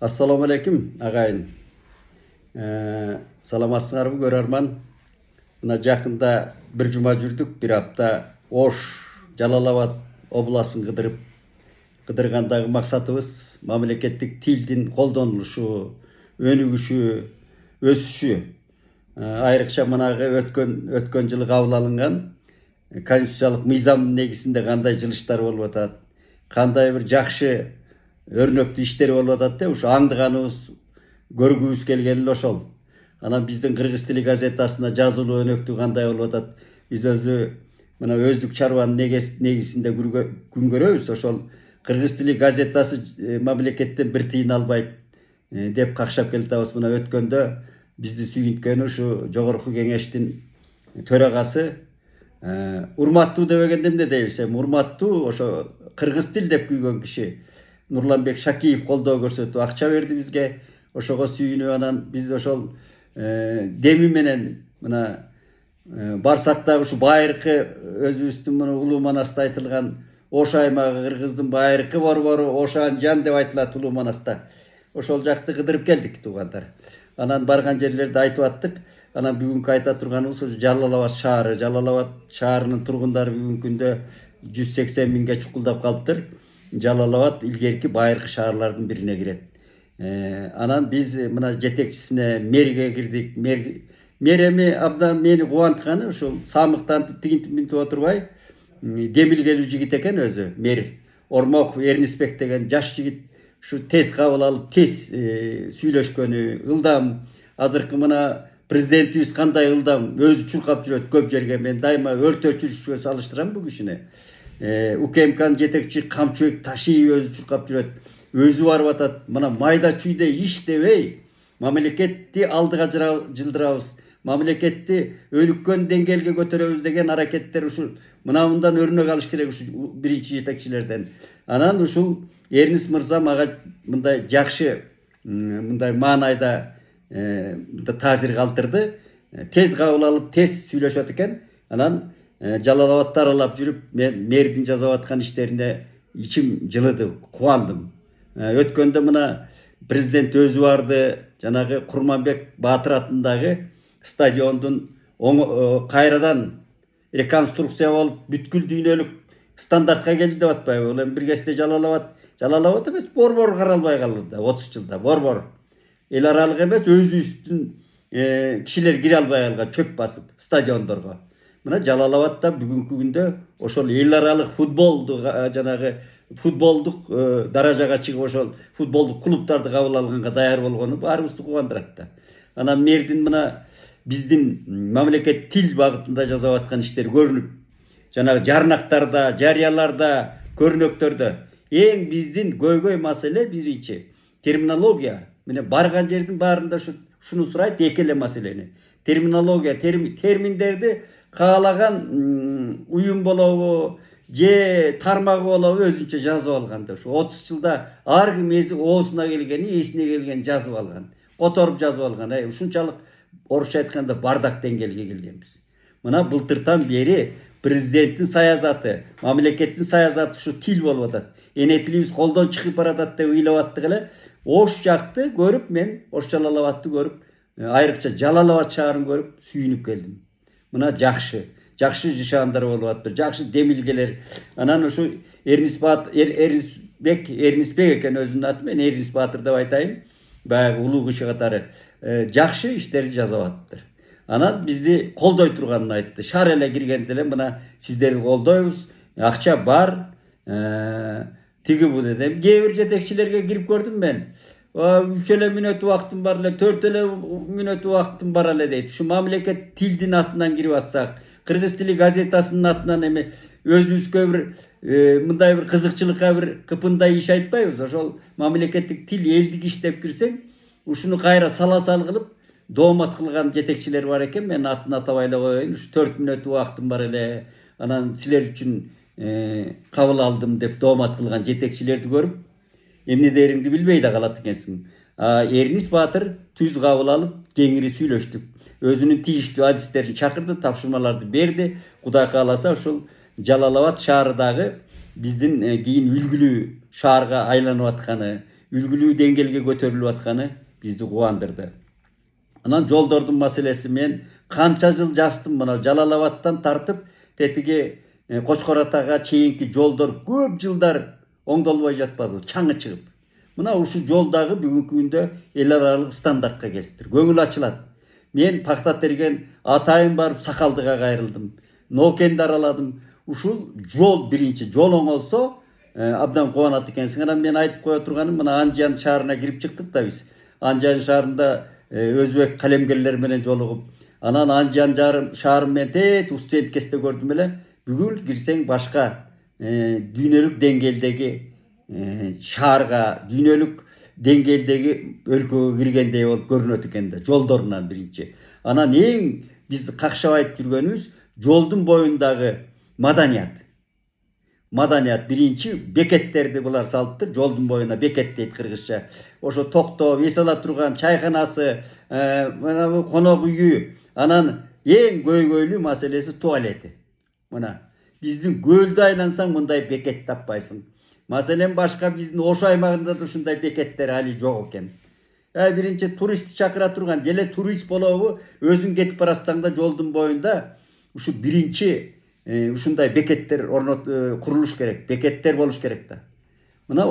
Assalamu alaikum agayın. Salamатсыңарбы көрөрман? Мына жакында bir жума жүрдүк, bir апта Ош, Жалал-Абад обласын кыдыргандагы максатыбыз мамлекеттик тилдин колдонулушу, өнүгүшү, өсүшү. Айрыкча мынагы өткөн жылы кабыл алынган конституциялык мыйзам негизинде кандай жылыштар болуп атат, кандай бир жакшы өрнөктүү иштер болуп атат деп ушу аңдыганыбыз, көргүбүз келгени ошол. Анан биздин кыргыз тили газетасына жазылуу өнөктүү кандай болуп атат? Биз мына өздүк чарбанын негизинде күн көрөбүз. Ошол кыргыз тили газетасы мамлекеттен бир тыйын албайт деп какшап келатабыз. Мына өткөндө бизди сүйүнткөн ушу жогорку кеңештин төрагасы урматтуу дебегенде эмне дейбиз? Урматтуу ошо кыргыз тил деп күйгөн киши Нурланбек Шакиев колдоо көрсөтүп акча берди бизге. Ошого сүйүнүп анан биз ошол деми менен мына барсак да ушу байыркы өзүбүздүн мына Улуу Манаста айтылган Ош аймагы кыргыздын байыркы борбору Ошанжан деп айтылат Улуу Манаста. Ошол жакты кыдырып келдик туугандар. Анан барган жерлерди айтып аттык. Анан бүгүнкү айта турганыбыз ушу Жалал-Абад шаары. Жалал-Абад шаарынын тургундары бүгүнкү күндө 180 миңге чукулдап калыптыр. Жалал-Абад илгерки байыркы шаарлардын бирине кирет. Анан биз мына жетекчисине мэрге кирдик. Мэр эми абдан мени кубантканы ушул самыктантып тигинтип отурбай демилгелүү жигит экен өзү. Мэр Ормоков Эрнисбек деген жаш жигит ушу тез кабыл алып, тез сүйлөшкөнү, ылдам. Азыркы мына президентибиз кандай ылдам, өзү чуркап жүрөт көп жерге. Мен дайыма өртөөчүлүккө салыштырам бул кишини. УКМКнын жетекчи Камчыбек Ташиев өзү чуркап жүрөт. Өзү барып атат. Мына майда чүйдө иштебей мамлекетти алдыга жылдырабыз. Мамлекетти өнүккөн деңгээлге көтөрөбүз деген аракеттер ушул мындан өрнөк алыш керек ушу биринчи жетекчилерден. Анан ушул Эрнис мырза мага мындай жакшы, мындай маанайда таасир калтырды. Тез кабыл алып, тез сүйлөшөт экен. Анан Жалал-Абадты аралап жүрүп, мен мэрдин жасап аткан иштерине ичим жылыды, кубандым. Өткөндө мына президент өзү барды, жанагы Курманбек Баатыр атындагы стадиондун кайрадан реконструкция болуп, бүткүл дүйнөлүк стандартка келди деп атпайбы? Ол эми бир кезде Жалал-Абад эмес, борбор каралбай калды 30 жылда. Борбор эл аралык эмес, өзүбүздүн кишилер кире албай калган, чөп басып стадиондорго. Мына Жалал-Абадта бүгүнкү күндө ошол эл аралык футболдук даражага чыгып, ошол футболдук клубтарды кабыл алганга даяр болгону баарыбызды кубандырат да. Анан мэрдин мына биздин мамлекет тил багытында жасап аткан иштер көрүнүп, жанагы жарнактарда, жарыяларда, көрнөктөрдө эң биздин көйгөй маселе биринчи терминология. Міне барган жердин баарында ушуну сурайт, эки эле маселени. Терминология, терминдерди каалаган уюм болобу, же тармагы болобу өзүнчө жазып алган да. Ушу 30 жылда ар ким оозуна келгени, эсине келгени жазып алган, которуп жазып алган. Ушунчалык орусча айтканда бардак деңгээлге келгенбиз. Мына былтыртан бери президенттин саясаты, мамлекеттин саясаты ушу тил болуп атат. Эне тилибиз колдон чыгып баратат деп ыйлап аттык эле. Ош жакты көрүп, мен Ош Жалал-Абадты көрүп, айрыкча Жалал-Абад шаарын көрүп сүйүнүп келдим. Мына жакшы жашаандар болуп атты, жакшы демилгелер. Анан ушу Эрнисбек экен өзүнүн аты, мен Эрнис Баатыр деп айтайын. Баягы улуу киши катары жакшы иштерди жасап аттыр. Анан бизди колдой турганын айтты. Шаар эле киргенде эле мына сиздерди колдойбуз, акча бар. Тиги бул дедим. Кээ бир жетекчилерге кирип көрдүм мен. 3 эле мүнөт убактым бар эле, 4 эле мүнөт убактым бар эле дейт. Ушу мамлекет тилдин атынан кирип атсак, кыргыз тили газетасынын атынан эми өзүбүзгө бир мындай бир кызыкчылыкка бир кыпындай иш айтпайбыз. Ошол мамлекеттик тил элдик иш деп кирсең, ушуну кайра саласал кылып доомат кылган жетекчилер бар экен. Мен атын атабай эле коеюн. Ушу 4 мүнөт убактым бар эле. Анан силер үчүн кабыл алдым деп доомат кылган жетекчилерди көрүп, эмне дериңди билбей да калат экенсиң. Эрнис Баатыр түз кабыл алып, кеңири сүйлөштүк. Өзүнүн тийиштүү адистерин чакырды, тапшырмаларды берди. Кудай кааласа ушул Жалал-Абад шаарыдагы биздин кийин үлгүлүү шаарга айланып атканы, үлгүлүү деңгээлге көтөрүлүп атканы бизди кубандырды. Анан жолдордун маселеси, мен канча жыл жастым, мына Жалал Абадтан тартып тетиги Кочкор Атага чейинки жолдор көп жылдар оңдолбой жатпады, чаңы чыгып. Мына ушул жол дагы бүгүнкү күндө эл аралык стандартка келиптир. Көңүл ачылат. Мен Пакта Терген атайын барып Сакалдыга кайрылдым. Ноокенди араладым. Ушул жол биринчи жол оңолсо абдан кубанат экенсиң. Анан мен айтып кое турганым, мына Анжан шаарына кирип чыктык да биз. Анжан шаарында өзбек калемгерлер менен жолугуп, анан Анжан шаары менен тет Устенкесте көрдүм эле. Бүгүн кирсең башка дүйнөлүк деңгээлдеги шаарга, дүйнөлүк деңгээлдеги өлкөгө киргендей болуп көрүнөт экен да, жолдорунан биринчи. Анан эң биз какшап айтып жүргөнүбүз жолдун боюндагы маданият. Маданият биринчи бекеттерди булар салыптыр, жолдун боюна бекет дейт кыргызча. Ошо токтоп, эс ала турган чайканасы, мына конок үйү, анан эң көйгөйлүү маселеси туалети. Мына биздин көлдү айлансаң мындай бекет таппайсың. Маселен башка биздин Ош аймагында да ушундай бекеттер али жок экен. Биринчи туристти чакыра турган, желе турист болобу, өзүң кетип баратсаң да жолдун боюнда ушу биринчи ушундай бекеттер курулуш керек, бекеттер болуш керек да. Мына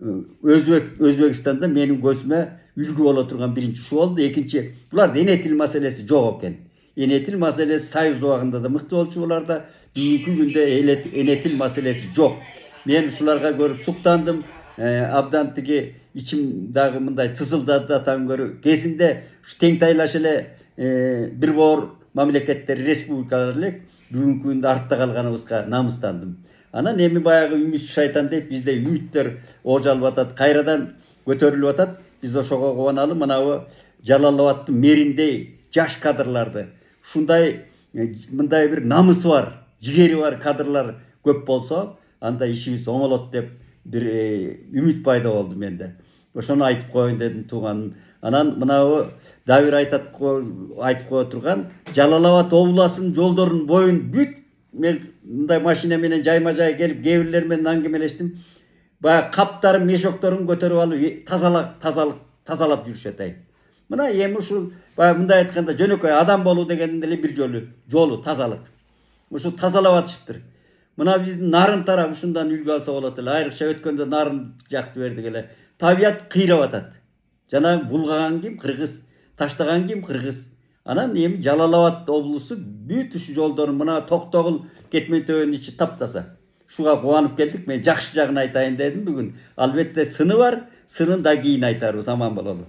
Өзбекстанда менин көзүмө үлгү боло турган биринчи ушу болду. Экинчи, буларда эне тил маселеси жок экен. Эне тил маселеси Союз убагында да мыкты болчу, буларда бүгүнкү күндө эне тил маселеси жок. Мен ушуларга көрүп суктандым. Абдан тиги ичим дагы мындай тызылдады атан көрүп. Кезинде ушу тең тайлаш эле бир боор мамлекеттер, республикалар элек, бүгүнкү күндө артта калганыбызга намыстандым. Анан эми баягы үмүтсүз шайтан дейт, бизде үмүттөр оожалып атат, кайрадан көтөрүлүп атат. Биз ошого кубаналы. Мынабы Жалал Абадтын мэриндей жаш кадрларды, ушундай мындай бир намысы бар, жигери бар кадрлар көп болсо, анда ишибиз оңолот деп бир үмүт пайда болду менде. Ошону айтып коеюн дедим тууганым. Анан мынабы дагы бир айтып кое турган, Жалал Абад областынын жолдорунун боюн бүт мен мындай машина менен жайма-жай келип кээ бирлер менен аңгемелештим. Баягы каптарын, мешокторун көтөрүп алып тазалап жүрүшөт. Мына эми ушул баягы мындай айтканда жөнөкөй адам болуу дегендин эле бир жолу тазалык. Ушу тазалап атышыптыр. Мына биздин Нарын тарап ушундан үлгү алса болот эле. Айрыкча өткөндө Нарын жакты бердик эле. Табият кыйрап атат. Жана булгаган ким? Кыргыз. Таштаган ким? Кыргыз. Анан эми Жалал Абад облусу бүт ушу жолдорун, мына Токтогул Кетмен төбөнүн ичи таптаса. Ушуга кубанып келдик. Мен жакшы жагын айтайын дедим бүгүн. Албетте сыны бар. Сынын да кийин айтарбыз. Аман бололу.